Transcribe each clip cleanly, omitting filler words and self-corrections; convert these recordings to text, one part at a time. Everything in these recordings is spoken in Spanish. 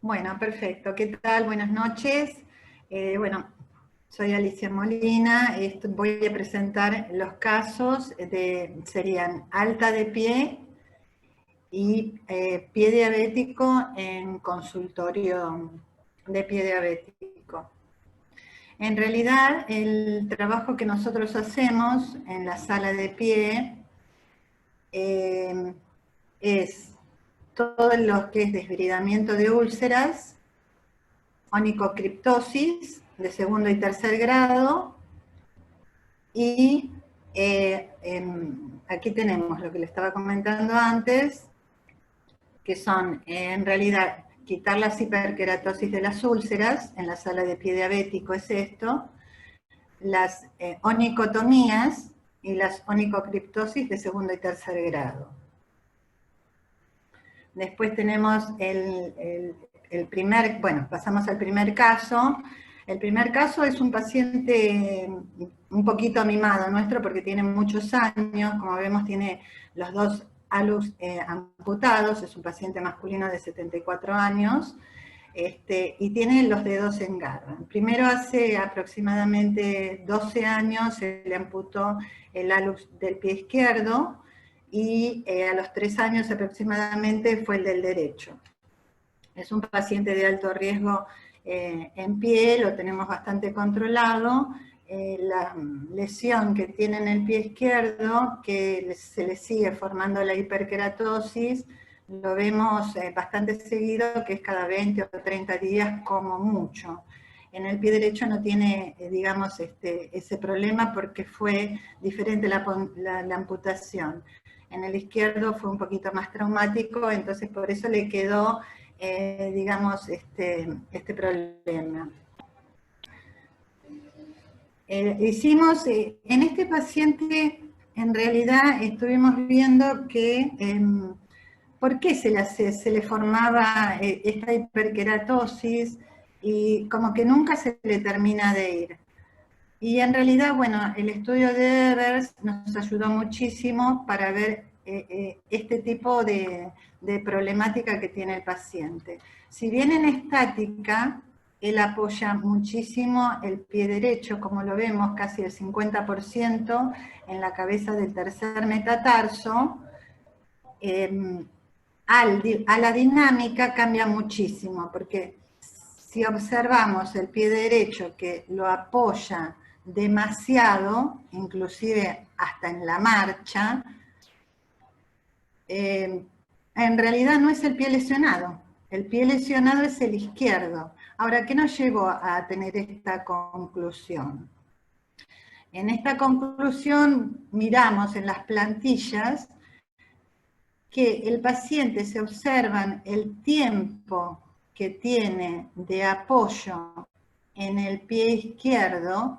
Bueno, perfecto. ¿Qué tal? Buenas noches. Bueno, soy Alicia Molina. Voy a presentar los casos serían alta de pie y pie diabético en consultorio de pie diabético. En realidad, el trabajo que nosotros hacemos en la sala de pie es todo lo que es desbridamiento de úlceras, onicocriptosis de segundo y tercer grado, y aquí tenemos lo que le estaba comentando antes, que son en realidad quitar las hiperkeratosis de las úlceras, en la sala de pie diabético es esto, las onicotomías y las onicocriptosis de segundo y tercer grado. Después tenemos pasamos al primer caso. El primer caso es un paciente un poquito mimado nuestro porque tiene muchos años, como vemos tiene los dos hallux amputados, es un paciente masculino de 74 años, y tiene los dedos en garra. Primero hace aproximadamente 12 años se le amputó el hallux del pie izquierdo, y a los 3 años aproximadamente fue el del derecho. Es un paciente de alto riesgo en pie, lo tenemos bastante controlado. La lesión que tiene en el pie izquierdo, que se le sigue formando la hiperkeratosis, lo vemos bastante seguido, que es cada 20 o 30 días como mucho. En el pie derecho no tiene, digamos, ese problema porque fue diferente la amputación. En el izquierdo fue un poquito más traumático, entonces por eso le quedó, digamos, este problema. En este paciente, en realidad, estuvimos viendo que, ¿por qué se le formaba esta hiperkeratosis? Y como que nunca se le termina de ir. Y en realidad, bueno, el estudio de Evers nos ayudó muchísimo para ver este tipo de problemática que tiene el paciente. Si bien en estática, él apoya muchísimo el pie derecho, como lo vemos, casi el 50% en la cabeza del tercer metatarso, a la dinámica cambia muchísimo, porque si observamos el pie derecho que lo apoya demasiado, inclusive hasta en la marcha, en realidad no es el pie lesionado. El pie lesionado es el izquierdo. Ahora, ¿qué nos llevó a tener esta conclusión? En esta conclusión miramos en las plantillas que el paciente se observan el tiempo que tiene de apoyo en el pie izquierdo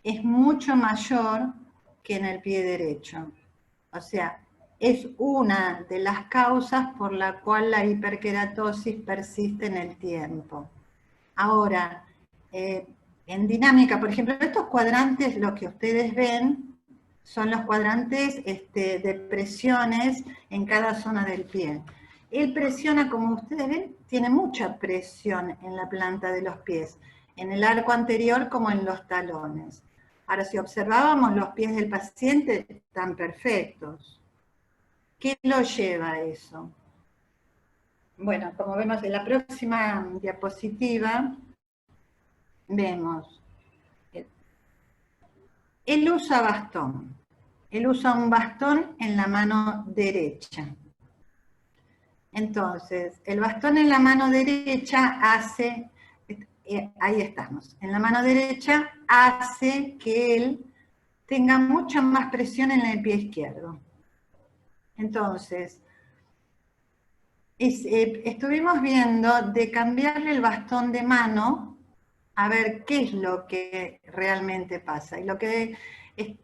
es mucho mayor que en el pie derecho. O sea, es una de las causas por la cual la hiperkeratosis persiste en el tiempo. Ahora, en dinámica, por ejemplo, estos cuadrantes, lo que ustedes ven, son los cuadrantes de presiones en cada zona del pie. Él presiona, como ustedes ven, tiene mucha presión en la planta de los pies, en el arco anterior como en los talones. Ahora, si observábamos los pies del paciente, están perfectos. ¿Qué lo lleva a eso? Bueno, como vemos en la próxima diapositiva, vemos, él usa bastón. Él usa un bastón en la mano derecha. Entonces, el bastón en la mano derecha hace, ahí estamos, en la mano derecha hace que él tenga mucha más presión en el pie izquierdo. Entonces, estuvimos viendo de cambiarle el bastón de mano a ver qué es lo que realmente pasa. Y lo que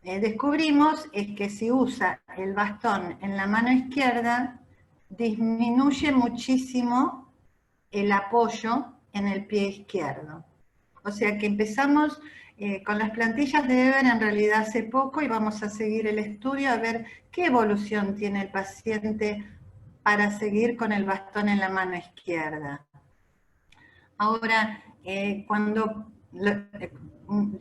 descubrimos es que si usa el bastón en la mano izquierda, disminuye muchísimo el apoyo en el pie izquierdo. O sea que empezamos con las plantillas de Eber en realidad hace poco y vamos a seguir el estudio a ver qué evolución tiene el paciente para seguir con el bastón en la mano izquierda. Ahora,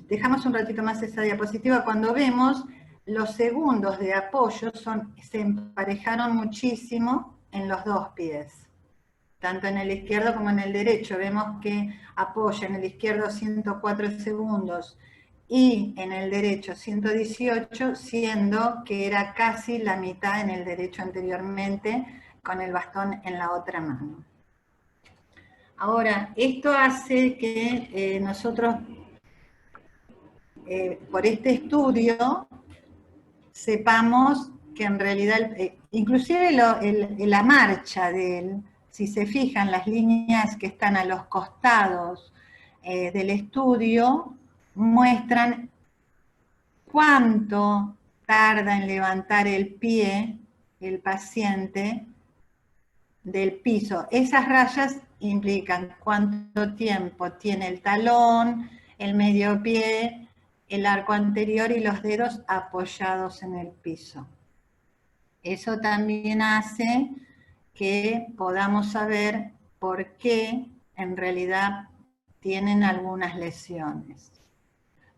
dejamos un ratito más esa diapositiva, cuando vemos los segundos de apoyo se emparejaron muchísimo en los dos pies, tanto en el izquierdo como en el derecho. Vemos que apoya en el izquierdo 104 segundos y en el derecho 118, siendo que era casi la mitad en el derecho anteriormente, con el bastón en la otra mano. Ahora, esto hace que nosotros, por este estudio, sepamos que en realidad, inclusive la marcha de él, si se fijan las líneas que están a los costados del estudio, muestran cuánto tarda en levantar el pie el paciente del piso. Esas rayas implican cuánto tiempo tiene el talón, el medio pie, el arco anterior y los dedos apoyados en el piso. Eso también hace que podamos saber por qué en realidad tienen algunas lesiones.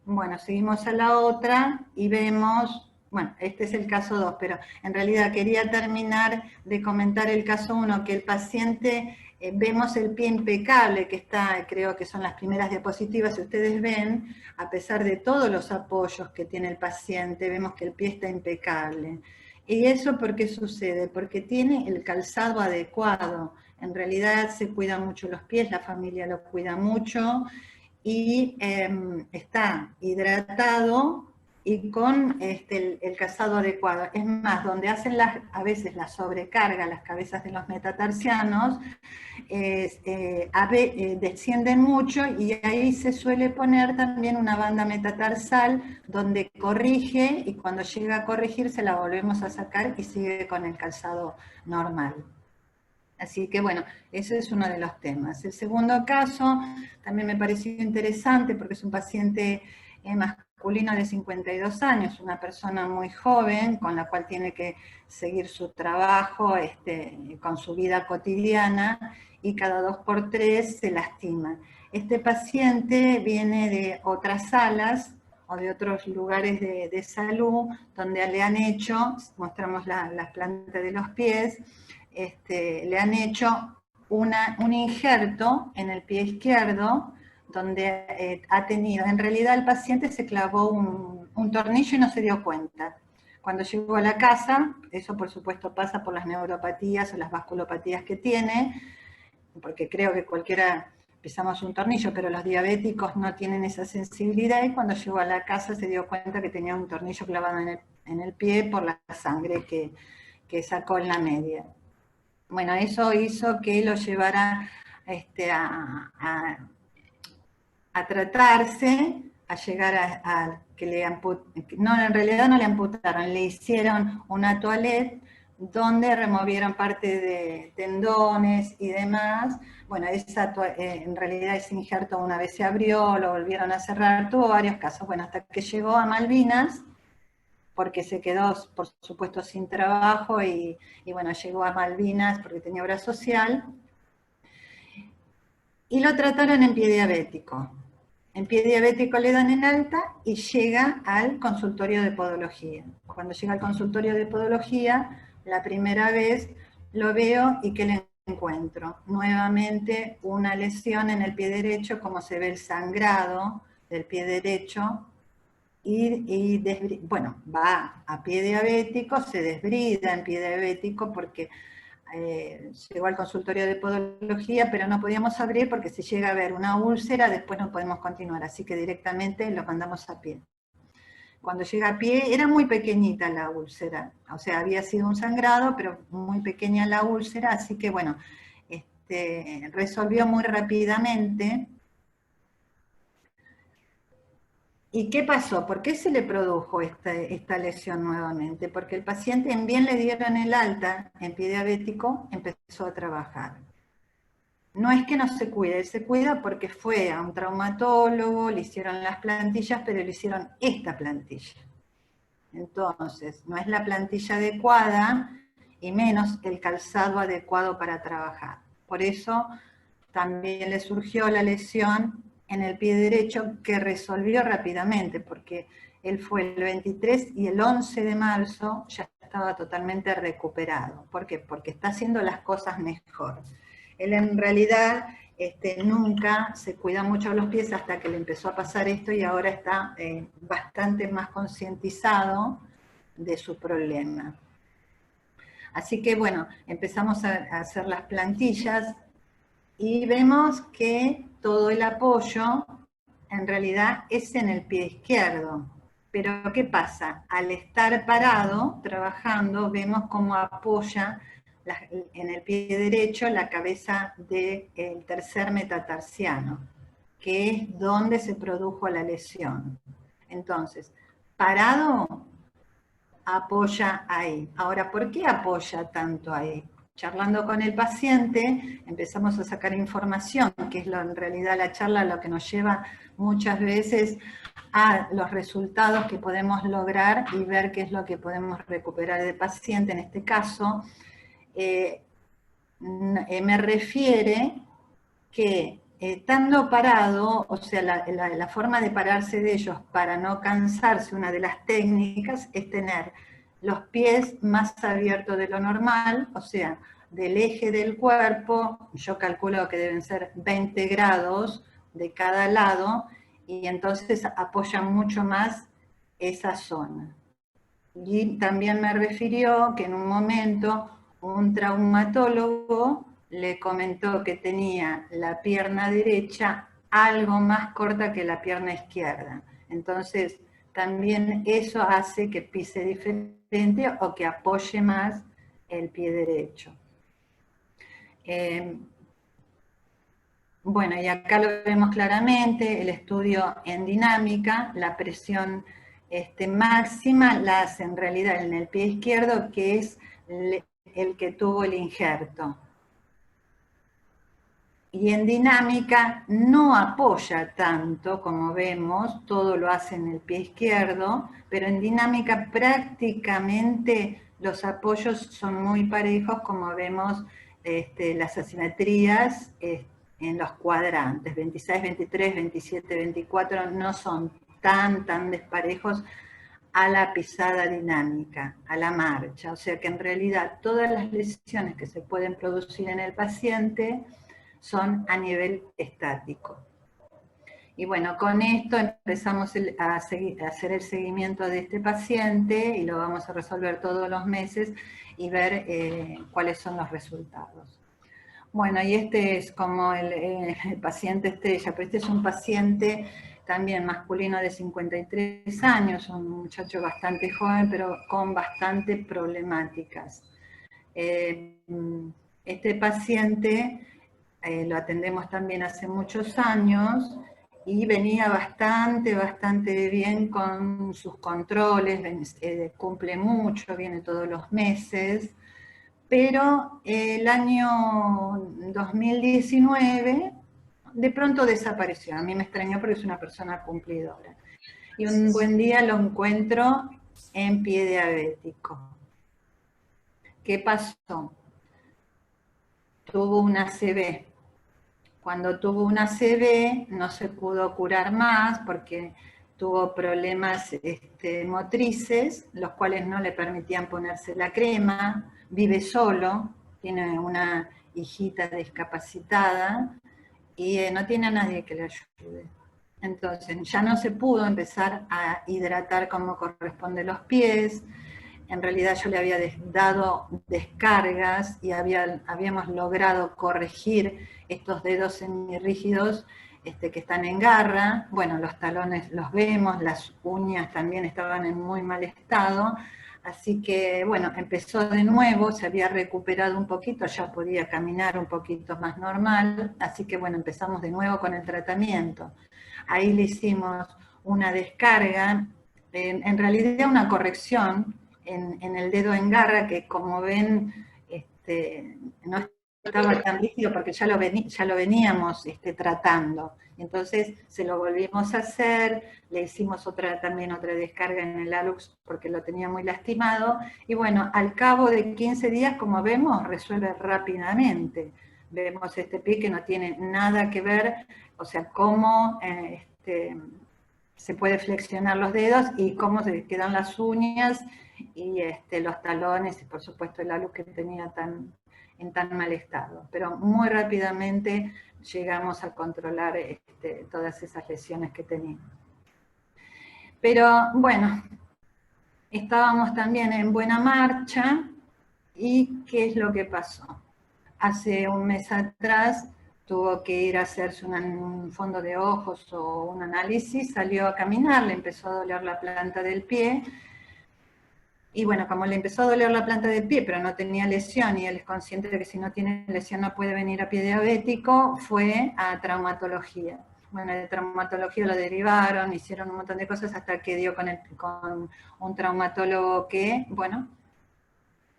Bueno, seguimos a la otra y vemos, bueno, este es el caso 2, pero en realidad quería terminar de comentar el caso 1, que el paciente, vemos el pie impecable, que está, creo que son las primeras diapositivas, si ustedes ven, a pesar de todos los apoyos que tiene el paciente, vemos que el pie está impecable. ¿Y eso por qué sucede? Porque tiene el calzado adecuado. En realidad se cuidan mucho los pies, la familia lo cuida mucho, y está hidratado y con el calzado adecuado. Es más, donde hacen a veces la sobrecarga, las cabezas de los metatarsianos, descienden mucho y ahí se suele poner también una banda metatarsal donde corrige, y cuando llega a corregir se la volvemos a sacar y sigue con el calzado normal. Así que bueno, ese es uno de los temas. El segundo caso también me pareció interesante porque es un paciente masculino de 52 años, una persona muy joven con la cual tiene que seguir su trabajo con su vida cotidiana, y cada 2 por 3 se lastima. Este paciente viene de otras salas o de otros lugares de salud donde le han hecho, mostramos las plantas de los pies, le han hecho un injerto en el pie izquierdo donde ha tenido, en realidad el paciente se clavó un tornillo y no se dio cuenta. Cuando llegó a la casa, eso por supuesto pasa por las neuropatías o las vasculopatías que tiene, porque creo que cualquiera pisamos un tornillo, pero los diabéticos no tienen esa sensibilidad, y cuando llegó a la casa se dio cuenta que tenía un tornillo clavado en el pie por la sangre que sacó en la media. Bueno, eso hizo que lo llevara a tratarse, a llegar a que le no, en realidad no le amputaron, le hicieron una toilette donde removieron parte de tendones y demás. Bueno, en realidad ese injerto una vez se abrió, lo volvieron a cerrar, tuvo varios casos. Bueno, hasta que llegó a Malvinas, porque se quedó, por supuesto, sin trabajo, y bueno, llegó a Malvinas porque tenía obra social, y lo trataron en pie diabético. En pie diabético le dan en alta y llega al consultorio de podología. Cuando llega al consultorio de podología, la primera vez lo veo y ¿qué le encuentro? Nuevamente una lesión en el pie derecho, como se ve el sangrado del pie derecho, y bueno, va a pie diabético, se desbrida en pie diabético porque llegó al consultorio de podología, pero no podíamos abrir porque si llega a haber una úlcera, después no podemos continuar, así que directamente lo mandamos a pie. Cuando llega a pie, era muy pequeñita la úlcera, o sea, había sido un sangrado, pero muy pequeña la úlcera, así que bueno, resolvió muy rápidamente. ¿Y qué pasó? ¿Por qué se le produjo esta lesión nuevamente? Porque el paciente, en bien le dieron el alta en pie diabético, empezó a trabajar. No es que no se cuide, él se cuida porque fue a un traumatólogo, le hicieron las plantillas, pero le hicieron esta plantilla. Entonces, no es la plantilla adecuada y menos el calzado adecuado para trabajar. Por eso también le surgió la lesión en el pie derecho que resolvió rápidamente, porque él fue el 23 y el 11 de marzo ya estaba totalmente recuperado. ¿Por qué? Porque está haciendo las cosas mejor. Él en realidad nunca se cuida mucho los pies hasta que le empezó a pasar esto y ahora está bastante más concientizado de su problema. Así que bueno, empezamos a hacer las plantillas y vemos que todo el apoyo en realidad es en el pie izquierdo. Pero ¿qué pasa? Al estar parado, trabajando, vemos cómo apoya en el pie derecho la cabeza del tercer metatarsiano, que es donde se produjo la lesión. Entonces, parado, apoya ahí. Ahora, ¿por qué apoya tanto ahí? Charlando con el paciente, empezamos a sacar información, que es en realidad la charla lo que nos lleva muchas veces a los resultados que podemos lograr y ver qué es lo que podemos recuperar del paciente. En este caso, me refiere que estando parado, o sea, la forma de pararse de ellos para no cansarse, una de las técnicas es tener los pies más abiertos de lo normal, o sea, del eje del cuerpo, yo calculo que deben ser 20 grados de cada lado, y entonces apoyan mucho más esa zona. Y también me refirió que en un momento un traumatólogo le comentó que tenía la pierna derecha algo más corta que la pierna izquierda. Entonces, también eso hace que pise diferente o que apoye más el pie derecho. Bueno, y acá lo vemos claramente, el estudio en dinámica, la presión máxima la hace en realidad en el pie izquierdo, que es el que tuvo el injerto. Y en dinámica no apoya tanto, como vemos, todo lo hace en el pie izquierdo, pero en dinámica prácticamente los apoyos son muy parejos, como vemos las asimetrías en los cuadrantes, 26, 23, 27, 24, no son tan desparejos a la pisada dinámica, a la marcha. O sea que en realidad todas las lesiones que se pueden producir en el paciente son a nivel estático. Y bueno, con esto empezamos a hacer el seguimiento de este paciente y lo vamos a resolver todos los meses y ver cuáles son los resultados. Bueno, y este es como el paciente estrella, pero este es un paciente también masculino de 53 años, un muchacho bastante joven, pero con bastantes problemáticas. Este paciente lo atendemos también hace muchos años y venía bastante bien con sus controles, cumple mucho, viene todos los meses, pero el año 2019 de pronto desapareció. A mí me extrañó porque es una persona cumplidora. Y un buen día lo encuentro en pie diabético. ¿Qué pasó? Tuvo una ACV. Cuando tuvo una ACV no se pudo curar más porque tuvo problemas motrices, los cuales no le permitían ponerse la crema, vive solo, tiene una hijita discapacitada y no tiene a nadie que le ayude. Entonces ya no se pudo empezar a hidratar como corresponde los pies. En realidad yo le había dado descargas y habíamos logrado corregir estos dedos semirrígidos que están en garra. Bueno, los talones los vemos, las uñas también estaban en muy mal estado. Así que, bueno, empezó de nuevo, se había recuperado un poquito, ya podía caminar un poquito más normal. Así que, bueno, empezamos de nuevo con el tratamiento. Ahí le hicimos una descarga, en realidad una corrección, en el dedo en garra, que como ven, no estaba tan rígido porque ya lo veníamos tratando. Entonces se lo volvimos a hacer, le hicimos también otra descarga en el hallux porque lo tenía muy lastimado, y bueno, al cabo de 15 días, como vemos, resuelve rápidamente. vemos este pie que no tiene nada que ver, o sea, cómo se puede flexionar los dedos y cómo se quedan las uñas y los talones y por supuesto el alus que tenía en tan mal estado. Pero muy rápidamente llegamos a controlar todas esas lesiones que tenía. Pero bueno, estábamos también en buena marcha y ¿qué es lo que pasó? Hace un mes atrás tuvo que ir a hacerse un fondo de ojos o un análisis, salió a caminar, le empezó a doler la planta del pie, y bueno, como le empezó a doler la planta del pie, pero no tenía lesión, y él es consciente de que si no tiene lesión no puede venir a pie diabético, fue a traumatología. Bueno, de traumatología lo derivaron, hicieron un montón de cosas hasta que dio con un traumatólogo que, bueno,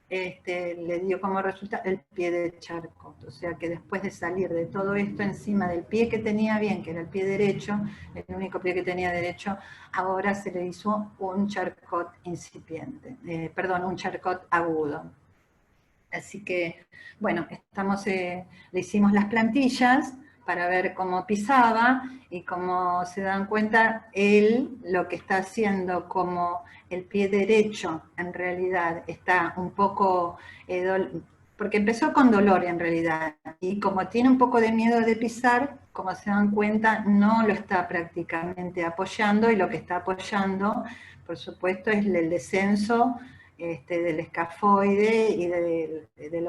le dio como resultado el pie de Charcot. O sea que después de salir de todo esto encima del pie que tenía bien, que era el pie derecho, el único pie que tenía derecho, ahora se le hizo un Charcot incipiente, perdón, un Charcot agudo. Así que, bueno, le hicimos las plantillas para ver cómo pisaba y como se dan cuenta, él lo que está haciendo como el pie derecho en realidad está un poco, porque empezó con dolor en realidad, y como tiene un poco de miedo de pisar, como se dan cuenta, no lo está prácticamente apoyando, y lo que está apoyando, por supuesto, es el descenso del escafoide y de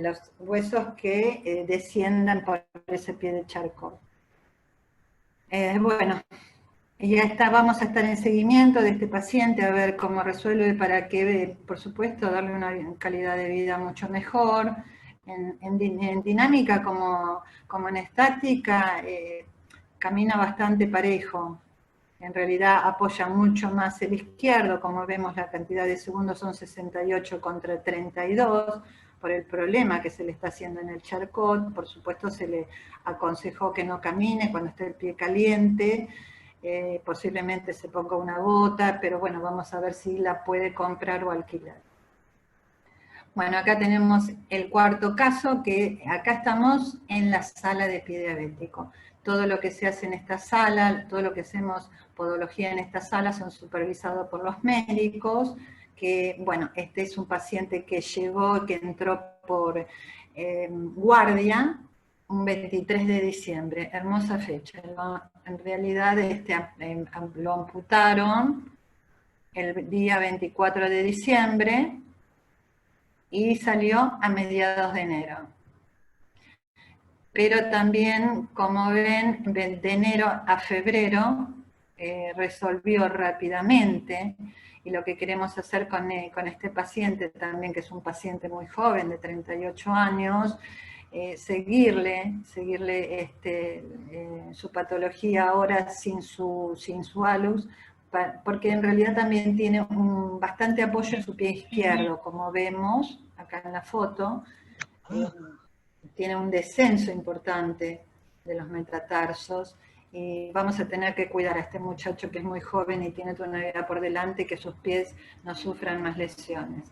los huesos que desciendan por ese pie de Charcot. Bueno, ya vamos a estar en seguimiento de este paciente, a ver cómo resuelve, para que, por supuesto, darle una calidad de vida mucho mejor. En dinámica como en estática, camina bastante parejo. En realidad apoya mucho más el izquierdo, como vemos la cantidad de segundos son 68 contra 32, por el problema que se le está haciendo en el Charcot. Por supuesto se le aconsejó que no camine cuando esté el pie caliente, posiblemente se ponga una bota, pero bueno, vamos a ver si la puede comprar o alquilar. Bueno, acá tenemos el cuarto caso, que acá estamos en la sala de pie diabético. Todo lo que se hace en esta sala, todo lo que hacemos podología en esta sala son supervisados por los médicos, que, bueno, este es un paciente que llegó, que entró por guardia un 23 de diciembre, hermosa fecha. En realidad lo amputaron el día 24 de diciembre, y salió a mediados de enero. Pero también, como ven, de enero a febrero resolvió rápidamente, y lo que queremos hacer con este paciente también, que es un paciente muy joven, de 38 años, seguirle su patología ahora sin su alus, porque en realidad también tiene bastante apoyo en su pie izquierdo, como vemos acá en la foto. Tiene un descenso importante de los metatarsos, y vamos a tener que cuidar a este muchacho que es muy joven y tiene toda una vida por delante, que sus pies no sufran más lesiones.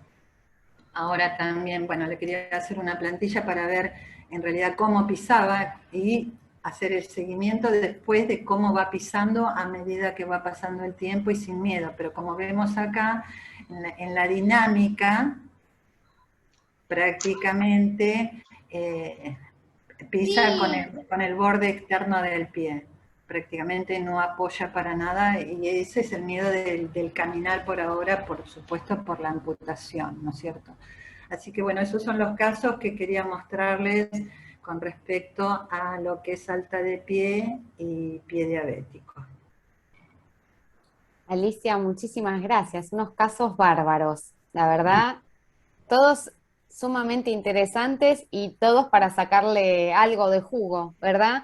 Ahora también, bueno, le quería hacer una plantilla para ver en realidad cómo pisaba y hacer el seguimiento después de cómo va pisando a medida que va pasando el tiempo y sin miedo. Pero como vemos acá, en la dinámica, prácticamente pisa con el borde externo del pie. Prácticamente no apoya para nada, y ese es el miedo del caminar por ahora, por supuesto, por la amputación, ¿no es cierto? Así que bueno, esos son los casos que quería mostrarles con respecto a lo que es alta de pie y pie diabético. Alicia, muchísimas gracias. Unos casos bárbaros, la verdad, todos sumamente interesantes y todos para sacarle algo de jugo, ¿verdad?